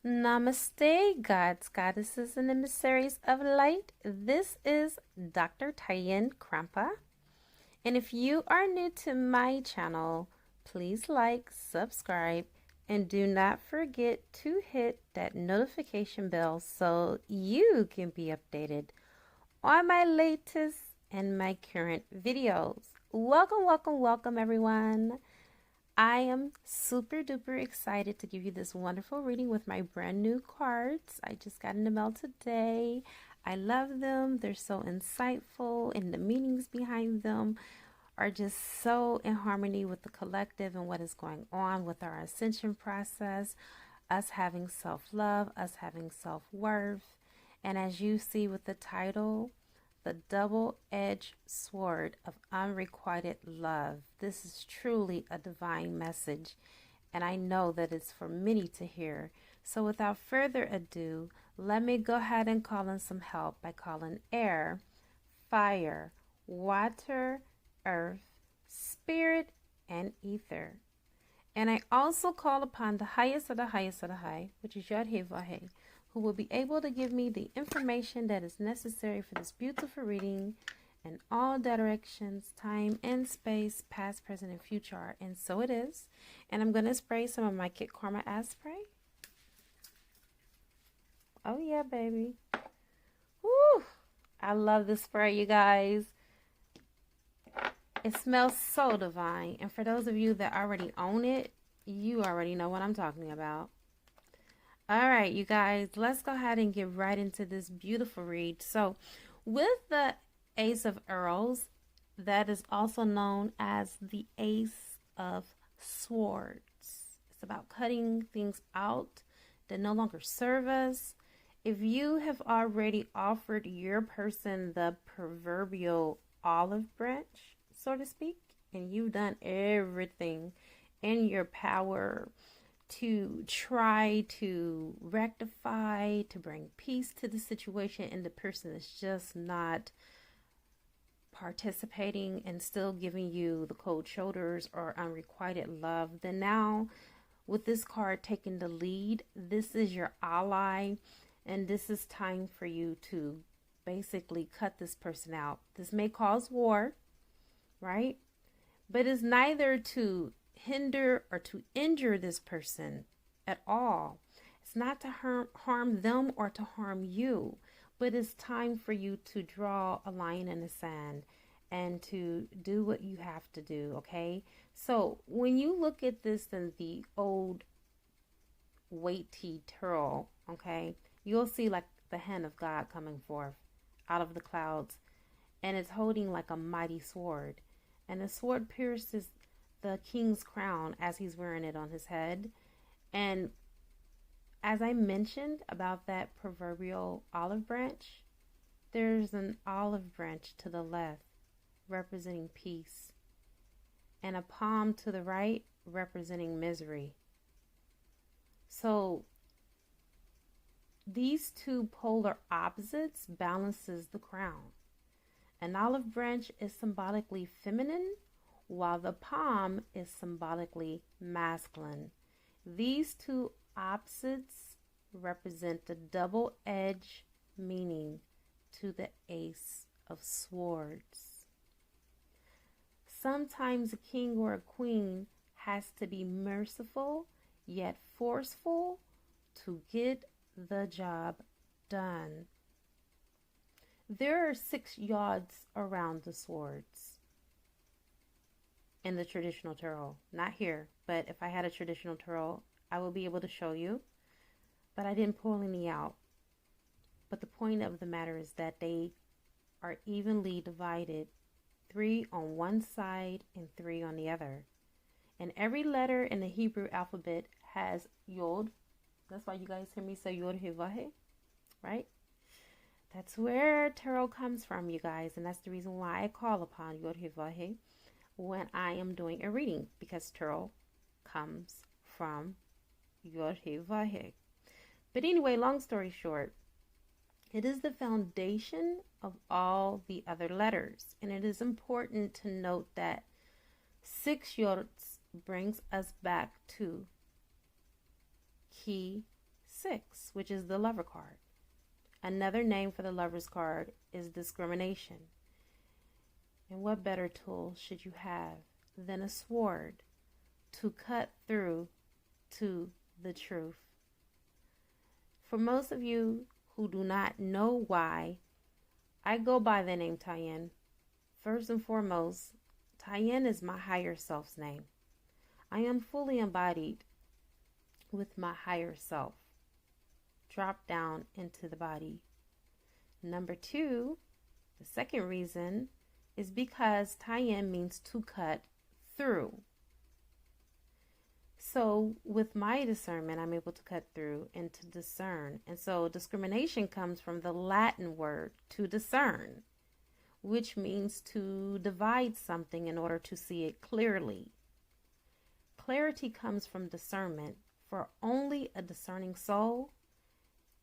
Namaste, gods, goddesses, and emissaries of light. This is Dr. Tayen Krampa. And if you are new to my channel, please like, subscribe, and do not forget to hit that notification bell so you can be updated on my latest and my current videos. Welcome, welcome, welcome, everyone. I am super duper excited to give you this wonderful reading with my brand new cards. I just got in the mail today. I love them. They're so insightful, and the meanings behind them are just so in harmony with the collective and what is going on with our ascension process, us having self-love, us having self-worth. And as you see with the title, the double-edged sword of unrequited love. This is truly a divine message, and I know that it's for many to hear. So without further ado, let me go ahead and call in some help by calling air, fire, water, earth, spirit, and ether. And I also call upon the highest of the highest of the high, which is Yod-Heh-Vah-Heh, who will be able to give me the information that is necessary for this beautiful reading in all directions, time and space, past, present, and future. And so it is. And I'm going to spray some of my Kit Karma Ass Spray. Oh yeah, baby. Woo! I love this spray, you guys. It smells so divine. And for those of you that already own it, you already know what I'm talking about. All right, you guys, let's go ahead and get right into this beautiful read. So with the Ace of Earls, that is also known as the Ace of Swords. It's about cutting things out that no longer serve us. If you have already offered your person the proverbial olive branch, so to speak, and you've done everything in your power to try to rectify, to bring peace to the situation, and the person is just not participating and still giving you the cold shoulders or unrequited love, then now with this card taking the lead, this is your ally, and this is time for you to basically cut this person out. This may cause war, right? But it's neither to hinder or to injure this person at all. It's not to harm them or to harm you, but it's time for you to draw a line in the sand and to do what you have to do, okay? So when you look at this in the old weighty tarot, okay, you'll see like the hand of God coming forth out of the clouds, and it's holding like a mighty sword, and the sword pierces the king's crown as he's wearing it on his head. And as I mentioned about that proverbial olive branch, there's an olive branch to the left representing peace, and a palm to the right representing misery. So these two polar opposites balances the crown. An olive branch is symbolically feminine, while the palm is symbolically masculine. These two opposites represent the double-edged meaning to the Ace of Swords. Sometimes a king or a queen has to be merciful yet forceful to get the job done. There are 6 yards around the swords in the traditional tarot. Not here, but if I had a traditional tarot, I will be able to show you. But I didn't pull any out. But the point of the matter is that they are evenly divided, 3 on one side and 3 on the other. And every letter in the Hebrew alphabet has Yod. That's why you guys hear me say Yod-Heh-Vah-Heh, right? That's where tarot comes from, you guys. And that's the reason why I call upon Yod-Heh-Vah-Heh when I am doing a reading, because tarot comes from Yod-Heh-Vah-Heh. But anyway, long story short, it is the foundation of all the other letters. And it is important to note that 6 yods brings us back to key 6, which is the Lover card. Another name for the Lover's card is discrimination. And what better tool should you have than a sword to cut through to the truth? For most of you who do not know why I go by the name Tyann, first and foremost, Tyann is my higher self's name. I am fully embodied with my higher self, dropped down into the body. Number 2, the second reason, is because Tyann means to cut through. So with my discernment, I'm able to cut through and to discern. And so discrimination comes from the Latin word to discern, which means to divide something in order to see it clearly. Clarity comes from discernment, for only a discerning soul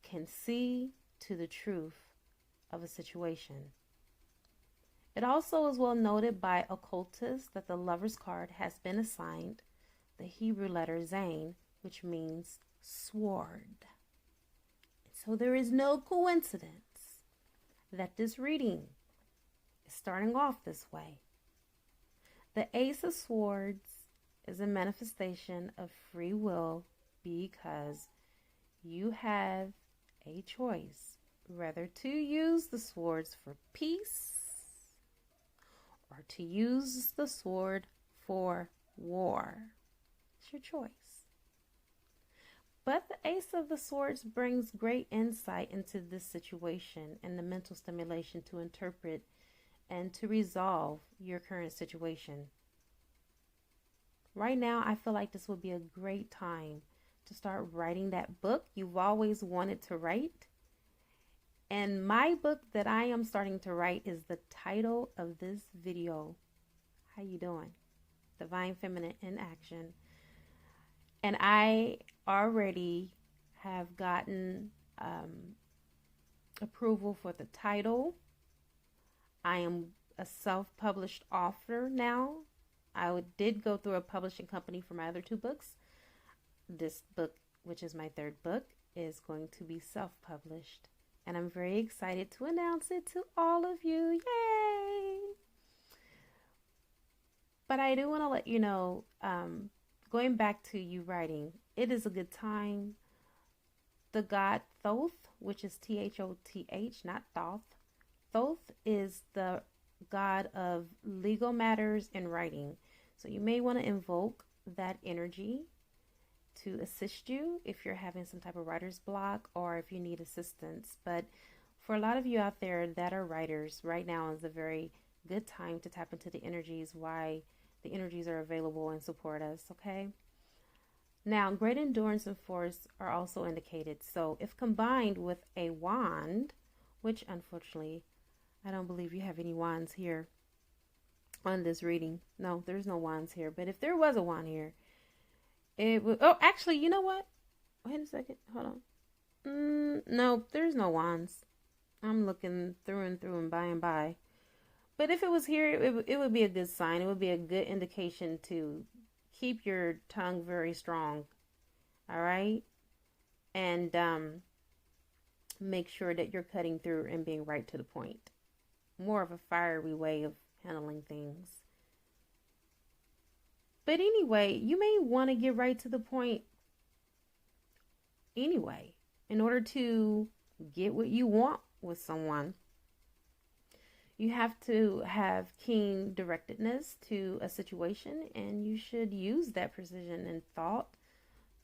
can see to the truth of a situation. It also is well noted by occultists that the Lover's card has been assigned the Hebrew letter Zayn, which means sword. So there is no coincidence that this reading is starting off this way. The Ace of Swords is a manifestation of free will because you have a choice whether to use the swords for peace or to use the sword for war. It's your choice. But the Ace of the Swords brings great insight into this situation and the mental stimulation to interpret and to resolve your current situation. Right now, I feel like this would be a great time to start writing that book you've always wanted to write. And my book that I am starting to write is the title of this video. How you doing? Divine Feminine in Action. And I already have gotten approval for the title. I am a self-published author now. I did go through a publishing company for my other 2 books. This book, which is my 3rd book, is going to be self-published. And I'm very excited to announce it to all of you. Yay! But I do want to let you know, going back to you writing, it is a good time. The god Thoth, which is Thoth, not Thoth. Thoth is the god of legal matters and writing. So you may want to invoke that energy to assist you if you're having some type of writer's block or if you need assistance. But for a lot of you out there that are writers, right now is a very good time to tap into the energies, why the energies are available and support us, okay? Now, great endurance and force are also indicated. So if combined with a wand, which unfortunately, I don't believe you have any wands here on this reading. No, there's no wands here. But if there was a wand here, it would... Oh, actually, you know what? Wait a second. Hold on. No, there's no wands. I'm looking through and by. But if it was here, it would be a good sign. It would be a good indication to keep your tongue very strong. All right? And make sure that you're cutting through and being right to the point. More of a fiery way of handling things. But anyway, you may want to get right to the point anyway, in order to get what you want with someone. You have to have keen directedness to a situation, and you should use that precision and thought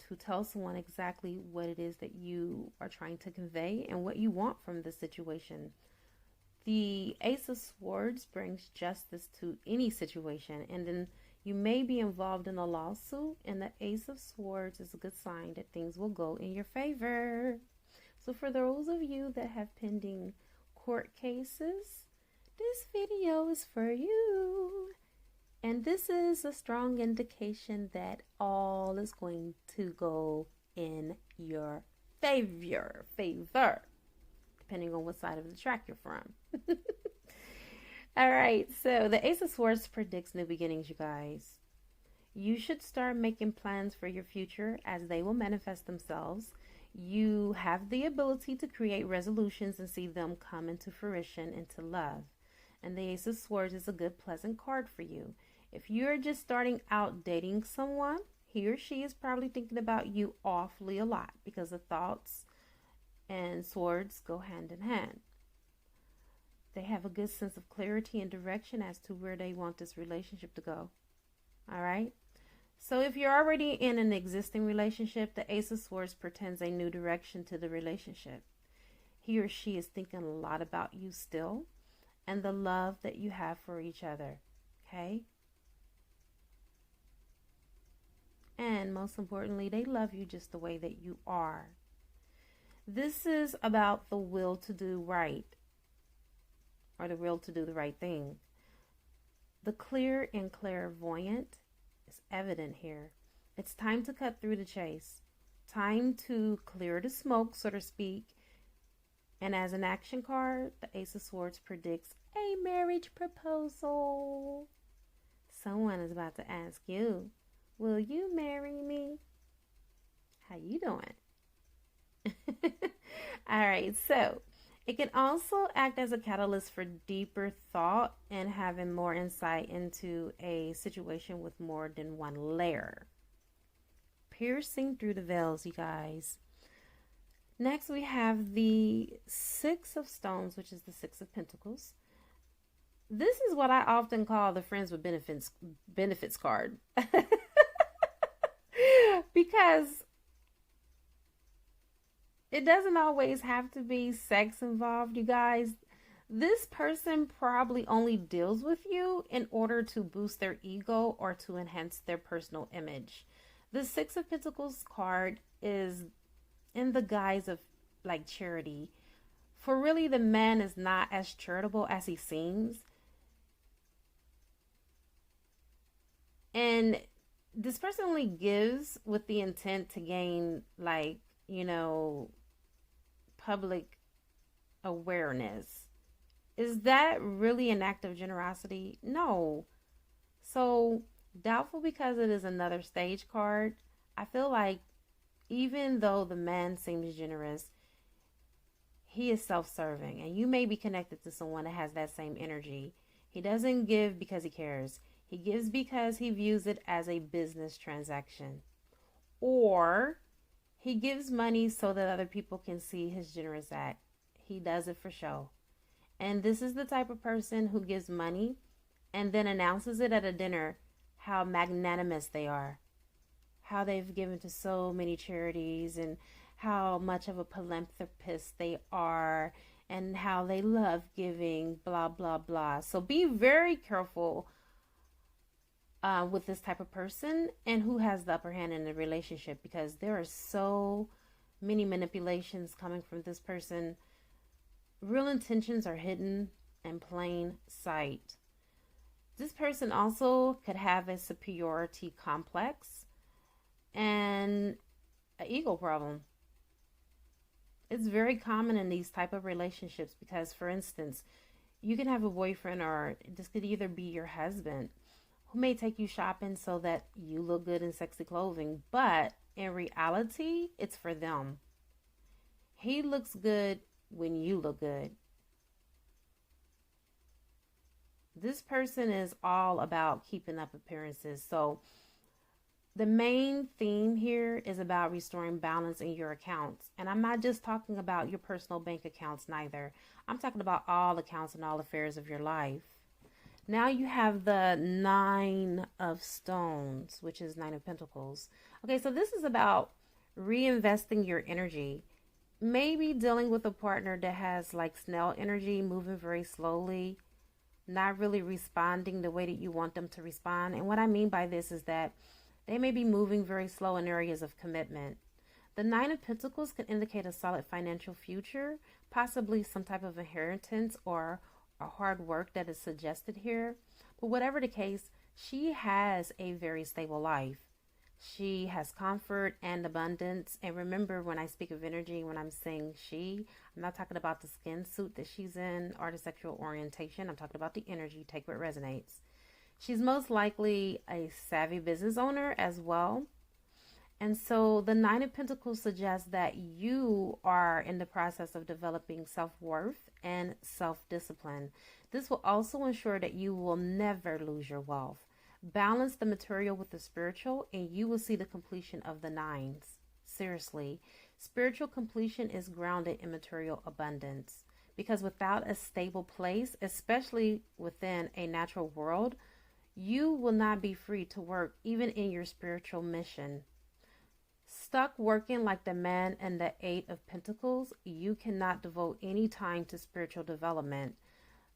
to tell someone exactly what it is that you are trying to convey and what you want from the situation. The Ace of Swords brings justice to any situation, and then you may be involved in a lawsuit, and the Ace of Swords is a good sign that things will go in your favor. So for those of you that have pending court cases, this video is for you. And this is a strong indication that all is going to go in your favor, depending on what side of the track you're from. All right, so the Ace of Swords predicts new beginnings, you guys. You should start making plans for your future as they will manifest themselves. You have the ability to create resolutions and see them come into fruition, into love. And the Ace of Swords is a good, pleasant card for you. If you're just starting out dating someone, he or she is probably thinking about you awfully a lot because the thoughts and swords go hand in hand. They have a good sense of clarity and direction as to where they want this relationship to go. All right? So if you're already in an existing relationship, the Ace of Swords portends a new direction to the relationship. He or she is thinking a lot about you still and the love that you have for each other. Okay? And most importantly, they love you just the way that you are. This is about the will to do right, or the will to do the right thing. The clear and clairvoyant is evident here. It's time to cut through the chase. Time to clear the smoke, so to speak. And as an action card, the Ace of Swords predicts a marriage proposal. Someone is about to ask you, will you marry me? How you doing? All right, so it can also act as a catalyst for deeper thought and having more insight into a situation with more than one layer. Piercing through the veils, you guys. Next, we have the Six of Stones, which is the Six of Pentacles. This is what I often call the Friends with Benefits card. Because it doesn't always have to be sex involved, you guys. This person probably only deals with you in order to boost their ego or to enhance their personal image. The Six of Pentacles card is in the guise of like charity. For really, the man is not as charitable as he seems. And this person only gives with the intent to gain, like, public awareness. Is that really an act of generosity? No. So, doubtful because it is another stage card. I feel like even though the man seems generous, he is self-serving. And you may be connected to someone that has that same energy. He doesn't give because he cares. He gives because he views it as a business transaction. Or he gives money so that other people can see his generous act. He does it for show. And this is the type of person who gives money and then announces it at a dinner how magnanimous they are, how they've given to so many charities, and how much of a philanthropist they are, and how they love giving, blah, blah, blah. So be very careful with this type of person and who has the upper hand in the relationship, because there are so many manipulations coming from this person. Real intentions are hidden in plain sight. This person also could have a superiority complex and an ego problem. It's very common in these type of relationships because, for instance, you can have a boyfriend, or this could either be your husband, who may take you shopping so that you look good in sexy clothing, but in reality, it's for them. He looks good when you look good. This person is all about keeping up appearances. So the main theme here is about restoring balance in your accounts. And I'm not just talking about your personal bank accounts neither. I'm talking about all accounts and all affairs of your life. Now you have the Nine of Stones, which is Nine of Pentacles. Okay, so this is about reinvesting your energy. Maybe dealing with a partner that has like snail energy, moving very slowly, not really responding the way that you want them to respond. And what I mean by this is that they may be moving very slow in areas of commitment. The Nine of Pentacles can indicate a solid financial future, possibly some type of inheritance or a hard work that is suggested here. But whatever the case, she has a very stable life. She has comfort and abundance. And remember, when I speak of energy, when I'm saying she, I'm not talking about the skin suit that she's in or the sexual orientation. I'm talking about the energy. Take what resonates. She's most likely a savvy business owner as well. And so the Nine of Pentacles suggests that you are in the process of developing self-worth and self-discipline. This will also ensure that you will never lose your wealth. Balance the material with the spiritual, and you will see the completion of the nines. Seriously, spiritual completion is grounded in material abundance, because without a stable place, especially within a natural world, you will not be free to work even in your spiritual mission. Stuck working like the man and the Eight of Pentacles, you cannot devote any time to spiritual development.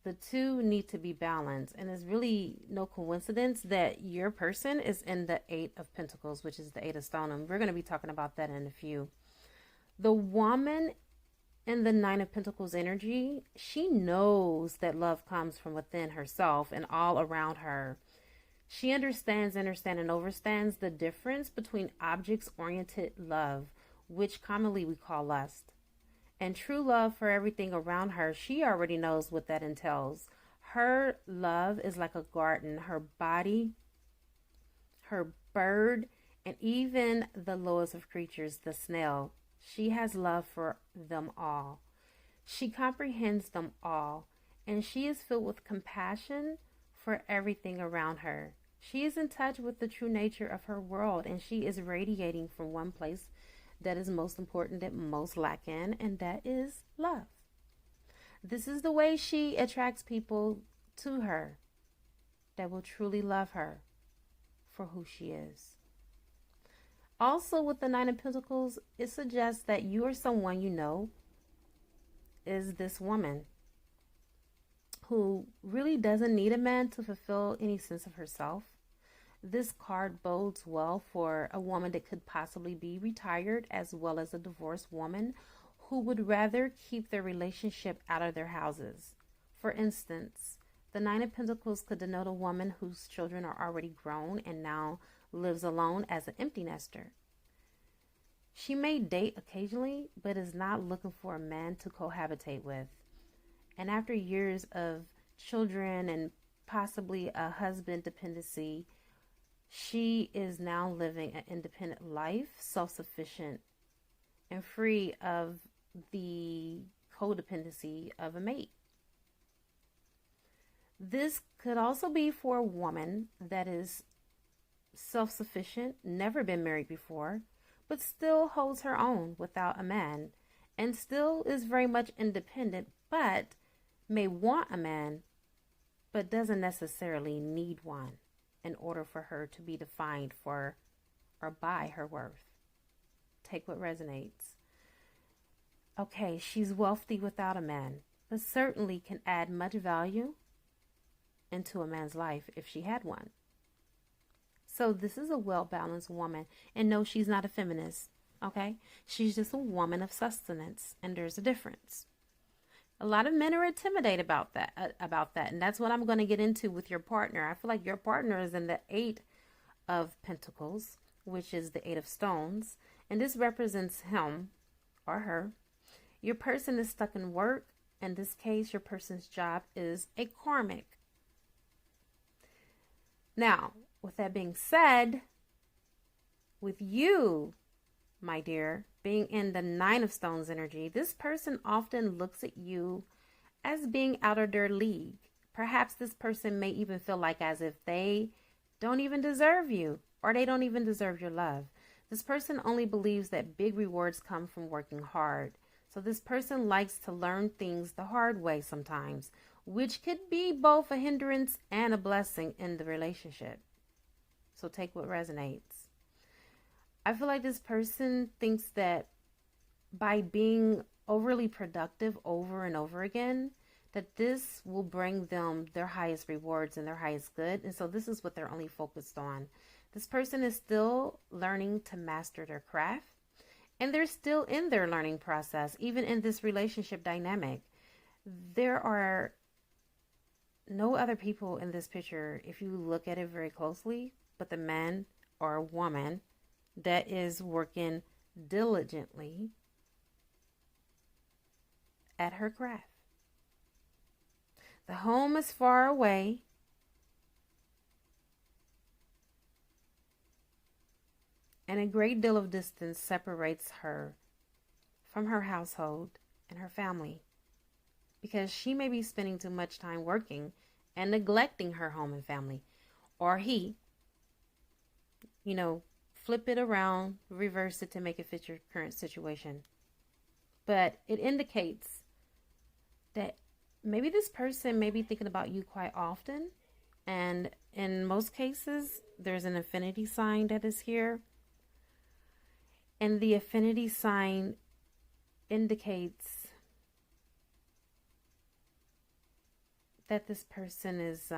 The two need to be balanced, and it's really no coincidence that your person is in the Eight of Pentacles, which is the Eight of Stone, and we're going to be talking about that in a few. The woman in the Nine of Pentacles energy, she knows that love comes from within herself and all around her. She understands and overstands the difference between objects-oriented love, which commonly we call lust, and true love for everything around her. She already knows what that entails. Her love is like a garden. Her body, her bird, and even the lowest of creatures, the snail. She has love for them all. She comprehends them all, and she is filled with compassion for everything around her. She is in touch with the true nature of her world, and she is radiating from one place that is most important, that most lack in, and that is love. This is the way she attracts people to her that will truly love her for who she is. Also, with the Nine of Pentacles, it suggests that you or someone you know is this woman who really doesn't need a man to fulfill any sense of herself. This card bodes well for a woman that could possibly be retired, as well as a divorced woman who would rather keep their relationship out of their houses. For instance, the Nine of Pentacles could denote a woman whose children are already grown and now lives alone as an empty nester. She may date occasionally, but is not looking for a man to cohabitate with. And after years of children and possibly a husband dependency, she is now living an independent life, self-sufficient, and free of the codependency of a mate. This could also be for a woman that is self-sufficient, never been married before, but still holds her own without a man, and still is very much independent, but may want a man, but doesn't necessarily need one in order for her to be defined for or by her worth. Take what resonates. Okay, she's wealthy without a man, but certainly can add much value into a man's life if she had one. So this is a well-balanced woman, and no, she's not a feminist, okay? She's just a woman of sustenance, and there's a difference. A lot of men are intimidated about that, and that's what I'm going to get into with your partner. I feel like your partner is in the Eight of Pentacles, which is the Eight of Stones, and this represents him or her. Your person is stuck in work. In this case, your person's job is a karmic. Now, with that being said, with you, my dear, being in the Nine of Stones energy, this person often looks at you as being out of their league. Perhaps this person may even feel like as if they don't even deserve you, or they don't even deserve your love. This person only believes that big rewards come from working hard. So this person likes to learn things the hard way sometimes, which could be both a hindrance and a blessing in the relationship. So take what resonates. I feel like this person thinks that by being overly productive over and over again, that this will bring them their highest rewards and their highest good. And so this is what they're only focused on. This person is still learning to master their craft, and they're still in their learning process, even in this relationship dynamic. There are no other people in this picture, if you look at it very closely, but the man or woman that is working diligently at her craft. The home is far away. And a great deal of distance separates her from her household and her family, because she may be spending too much time working and neglecting her home and family. Or he, flip it around, reverse it to make it fit your current situation. But it indicates that maybe this person may be thinking about you quite often. And in most cases, there's an affinity sign that is here. And the affinity sign indicates that this person is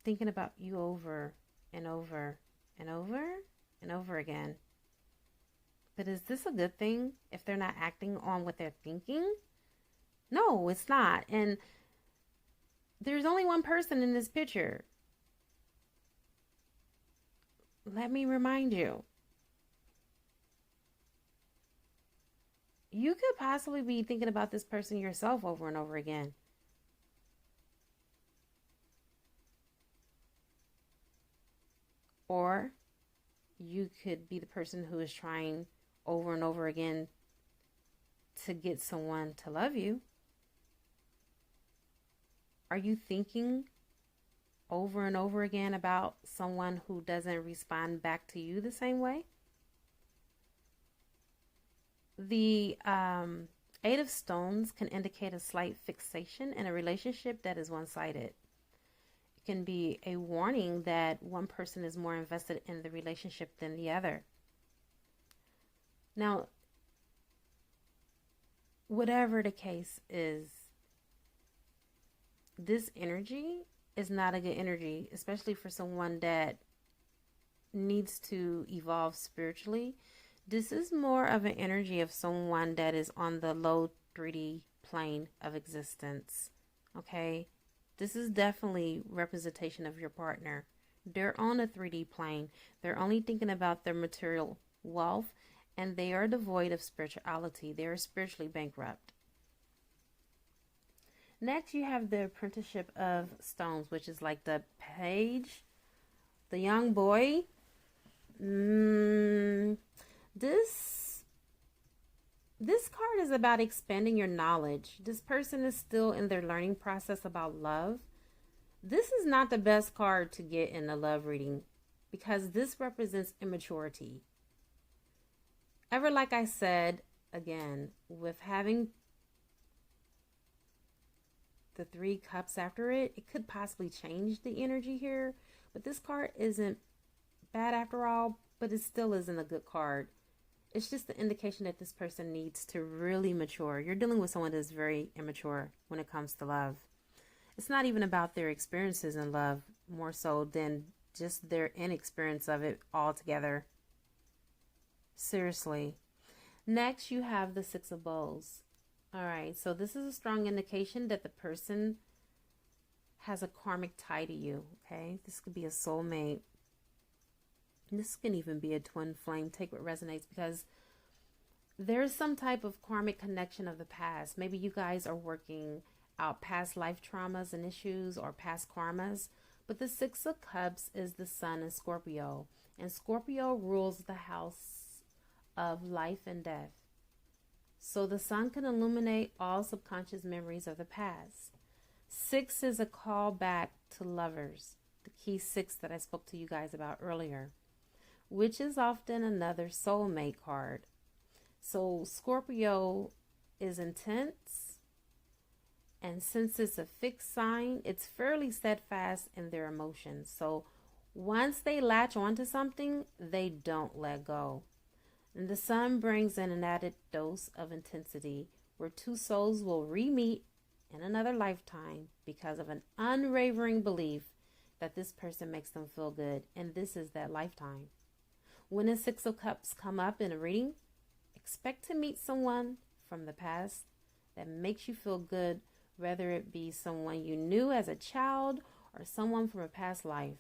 thinking about you over and over and over and over again. But is this a good thing if they're not acting on what they're thinking? No, it's not. And there's only one person in this picture. Let me remind you. You could possibly be thinking about this person yourself over and over again. Or you could be the person who is trying over and over again to get someone to love you. Are you thinking over and over again about someone who doesn't respond back to you the same way? The Eight of Stones can indicate a slight fixation in a relationship that is one-sided. It can be a warning that one person is more invested in the relationship than the other. Now, whatever the case is, this energy is not a good energy, especially for someone that needs to evolve spiritually. This is more of an energy of someone that is on the low 3D plane of existence. Okay? This is definitely representation of your partner. They're on a 3D plane. They're only thinking about their material wealth, and they are devoid of spirituality. They are spiritually bankrupt. Next, you have the Apprenticeship of Stones, which is like the page, the young boy. This card is about expanding your knowledge. This person is still in their learning process about love. This is not the best card to get in a love reading because this represents immaturity. Ever, like I said, again, with having the 3 cups after it, it could possibly change the energy here. But this card isn't bad after all, but it still isn't a good card. It's just the indication that this person needs to really mature. You're dealing with someone that's very immature when it comes to love. It's not even about their experiences in love, more so than just their inexperience of it altogether. Seriously. Next, you have the Six of Bowls. All right, so this is a strong indication that the person has a karmic tie to you, okay? This could be a soulmate. This can even be a twin flame. Take what resonates, because there's some type of karmic connection of the past. Maybe you guys are working out past life traumas and issues or past karmas. But the Six of Cups is the sun in Scorpio. And Scorpio rules the house of life and death. So the sun can illuminate all subconscious memories of the past. 6 is a call back to lovers. The key 6 that I spoke to you guys about earlier, which is often another soulmate card. So Scorpio is intense, and since it's a fixed sign, it's fairly steadfast in their emotions. So once they latch onto something, they don't let go. And the sun brings in an added dose of intensity where 2 souls will re-meet in another lifetime because of an unwavering belief that this person makes them feel good. And this is that lifetime. When the 6 of Cups come up in a reading, expect to meet someone from the past that makes you feel good, whether it be someone you knew as a child or someone from a past life.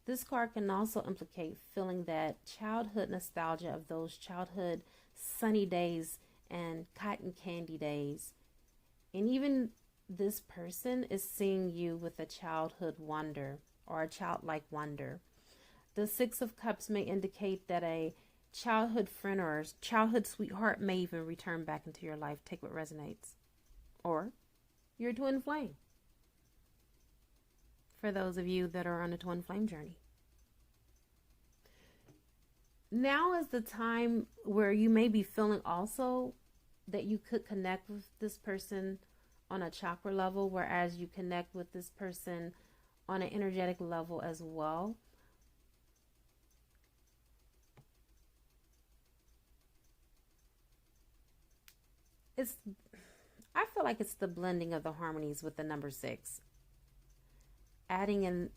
This card can also implicate feeling that childhood nostalgia of those childhood sunny days and cotton candy days. And even this person is seeing you with a childhood wonder or a childlike wonder. The Six of Cups may indicate that a childhood friend or childhood sweetheart may even return back into your life. Take what resonates. Or your twin flame, for those of you that are on a twin flame journey. Now is the time where you may be feeling also that you could connect with this person on a chakra level, whereas you connect with this person on an energetic level as well. I feel like it's the blending of the harmonies with the number 6. Adding in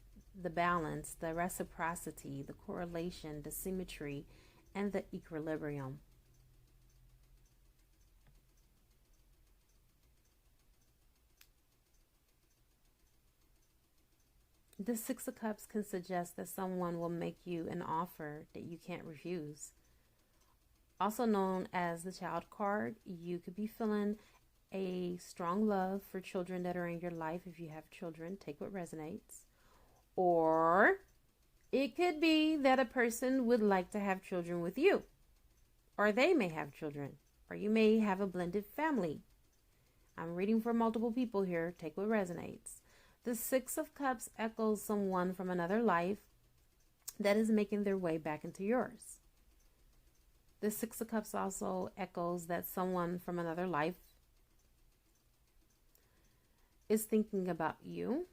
the balance, the reciprocity, the correlation, the symmetry, and the equilibrium. The Six of Cups can suggest that someone will make you an offer that you can't refuse. Also known as the Child card, you could be feeling a strong love for children that are in your life. If you have children, take what resonates. Or it could be that a person would like to have children with you, or they may have children, or you may have a blended family. I'm reading for multiple people here. Take what resonates. The Six of Cups echoes someone from another life that is making their way back into yours. The Six of Cups also echoes that someone from another life is thinking about you.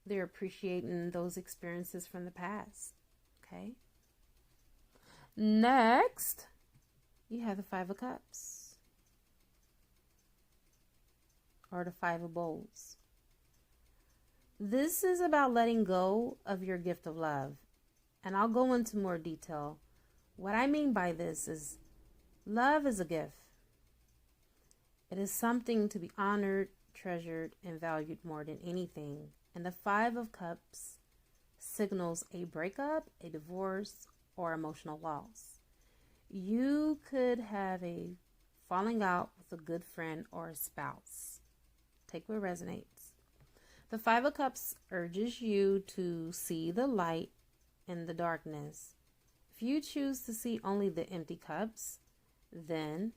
They're appreciating those experiences from the past. Okay. Next, you have the Five of Cups, or the Five of Bowls. This is about letting go of your gift of love. And I'll go into more detail. What I mean by this is love is a gift. It is something to be honored, treasured, and valued more than anything. And the Five of Cups signals a breakup, a divorce, or emotional loss. You could have a falling out with a good friend or a spouse. Take what resonates. The Five of Cups urges you to see the light in the darkness. If you choose to see only the empty cups, then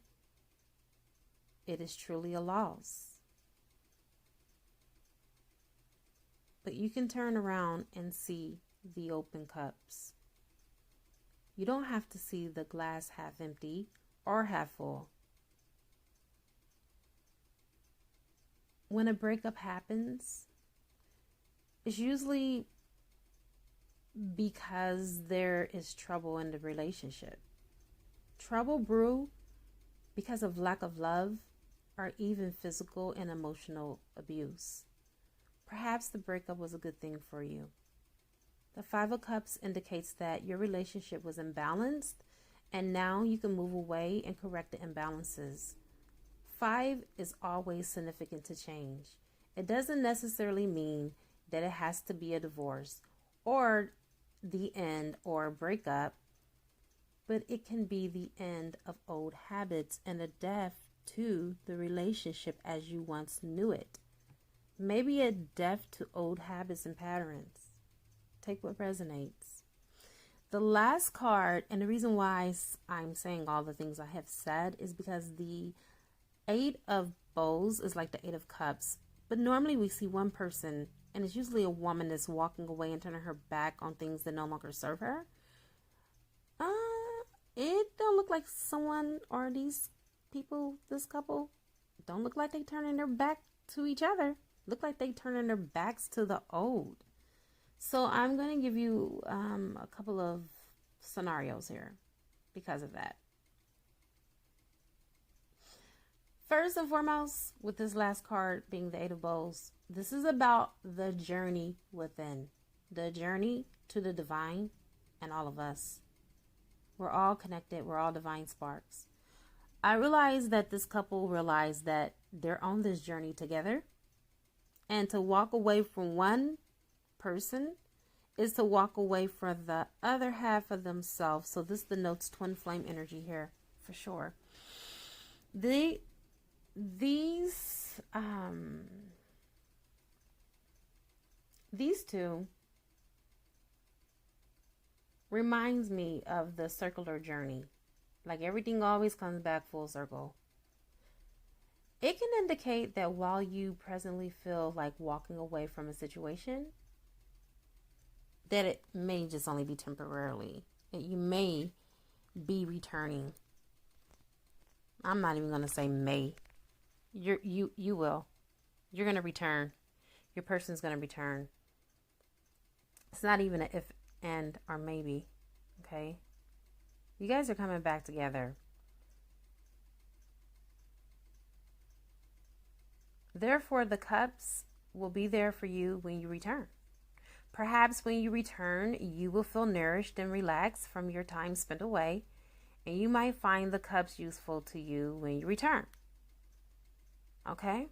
it is truly a loss. But you can turn around and see the open cups. You don't have to see the glass half empty or half full. When a breakup happens, it's usually because there is trouble in the relationship. Trouble brew because of lack of love or even physical and emotional abuse. Perhaps the breakup was a good thing for you. The Five of Cups indicates that your relationship was imbalanced and now you can move away and correct the imbalances. 5 is always significant to change. It doesn't necessarily mean that it has to be a divorce or the end or a breakup, but it can be the end of old habits and a death to the relationship as you once knew it. Maybe a death to old habits and patterns. Take what resonates. The last card, and the reason why I'm saying all the things I have said is because the Eight of Bowls is like the Eight of Cups, but normally we see one person, and it's usually a woman that's walking away and turning her back on things that no longer serve her. It don't look like someone or these people, this couple, don't look like they turning their back to each other. Look like they turning their backs to the old. So I'm going to give you a couple of scenarios here because of that. First and foremost, with this last card being the Eight of Bowls, this is about the journey within, the journey to the divine, and all of us. We're all connected. We're all divine sparks. I realize that this couple realized that they're on this journey together, and to walk away from one person is to walk away from the other half of themselves. So this denotes twin flame energy here for sure. These These two reminds me of the circular journey. Like everything always comes back full circle. It can indicate that while you presently feel like walking away from a situation, that it may just only be temporarily. That you may be returning. I'm not even going to say may. You will. You're going to return. Your person's going to return. It's not even an if, and, or maybe. Okay? You guys are coming back together. Therefore, the cups will be there for you when you return. Perhaps when you return, you will feel nourished and relaxed from your time spent away, and you might find the cups useful to you when you return. Okay?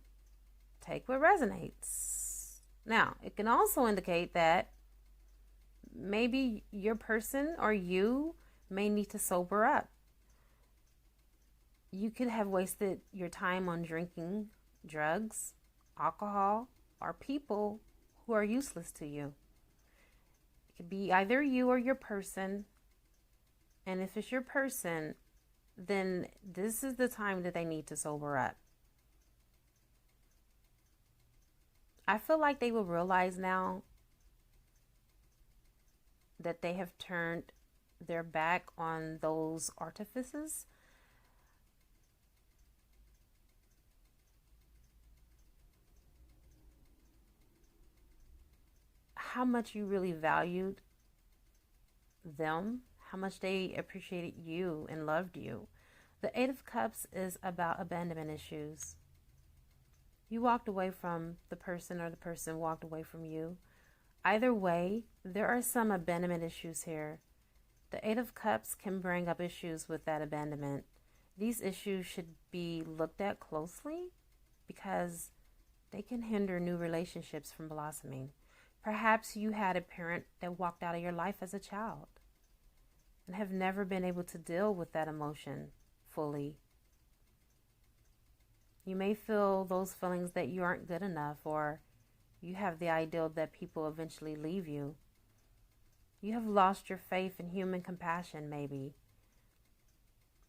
Take what resonates. Now, it can also indicate that maybe your person or you may need to sober up. You could have wasted your time on drinking, drugs, alcohol, or people who are useless to you. It could be either you or your person. And if it's your person, then this is the time that they need to sober up. I feel like they will realize now that they have turned their back on those artifices. How much you really valued them, how much they appreciated you and loved you. The Eight of Cups is about abandonment issues. You walked away from the person or the person walked away from you. Either way, there are some abandonment issues here. The Eight of Cups can bring up issues with that abandonment. These issues should be looked at closely because they can hinder new relationships from blossoming. Perhaps you had a parent that walked out of your life as a child and have never been able to deal with that emotion fully. You may feel those feelings that you aren't good enough, or you have the ideal that people eventually leave you. You have lost your faith in human compassion, maybe.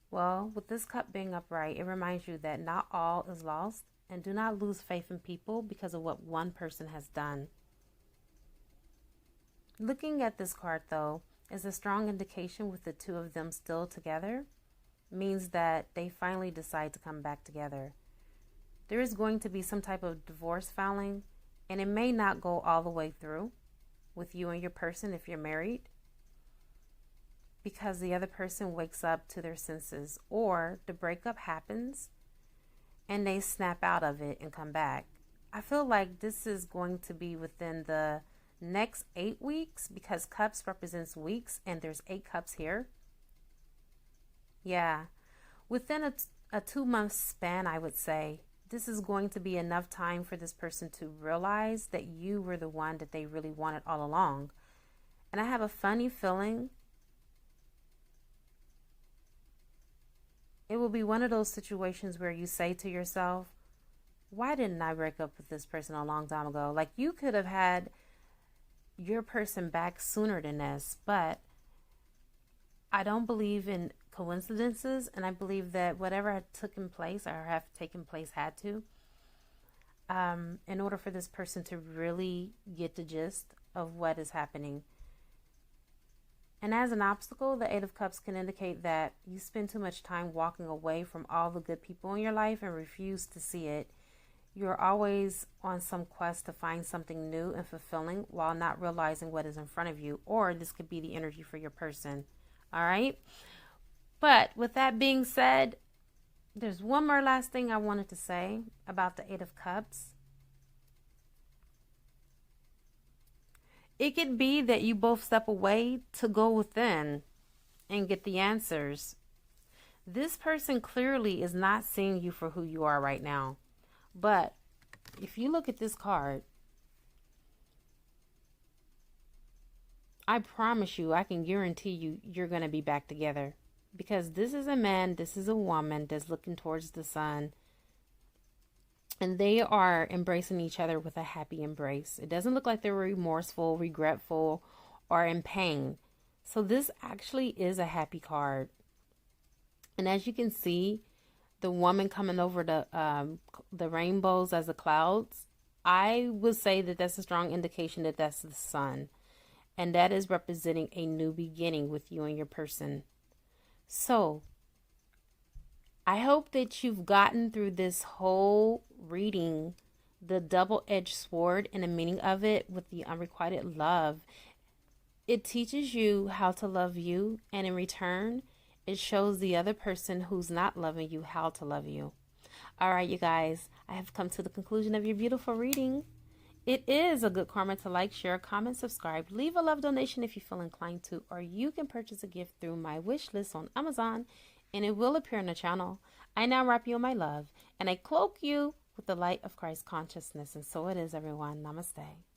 Well, with this cup being upright, it reminds you that not all is lost, and do not lose faith in people because of what one person has done. Looking at this card, though, is a strong indication with the two of them still together, means that they finally decide to come back together. There is going to be some type of divorce filing, and it may not go all the way through with you and your person if you're married, because the other person wakes up to their senses, or the breakup happens and they snap out of it and come back. I feel like this is going to be within the next 8 weeks, because cups represents weeks and there's 8 cups here. Yeah, within a 2-month span, I would say. This is going to be enough time for this person to realize that you were the one that they really wanted all along. And I have a funny feeling it will be one of those situations where you say to yourself, why didn't I break up with this person a long time ago? Like, you could have had your person back sooner than this, but I don't believe in coincidences, and I believe that whatever had taken place or have taken place had to, in order for this person to really get the gist of what is happening. And as an obstacle, the Eight of Cups can indicate that you spend too much time walking away from all the good people in your life and refuse to see it. You're always on some quest to find something new and fulfilling while not realizing what is in front of you, or this could be the energy for your person. All right? But with that being said, there's one more last thing I wanted to say about the Eight of Cups. It could be that you both step away to go within and get the answers. This person clearly is not seeing you for who you are right now. But if you look at this card, I promise you, I can guarantee you, you're going to be back together. Because this is a man, this is a woman that's looking towards the sun. and they are embracing each other with a happy embrace. It doesn't look like they're remorseful, regretful, or in pain. So this actually is a happy card. And as you can see, the woman coming over the rainbows as the clouds, I would say that that's a strong indication that that's the sun. And that is representing a new beginning with you and your person. So I hope that you've gotten through this whole reading, the double-edged sword and the meaning of it with the unrequited love. It teaches you how to love you, and in return, it shows the other person who's not loving you how to love you. All right, you guys, I have come to the conclusion of your beautiful reading. It is a good karma to like, share, comment, subscribe, leave a love donation if you feel inclined to, or you can purchase a gift through my wish list on Amazon, and it will appear on the channel. I now wrap you in my love, and I cloak you with the light of Christ consciousness, and so it is, everyone. Namaste.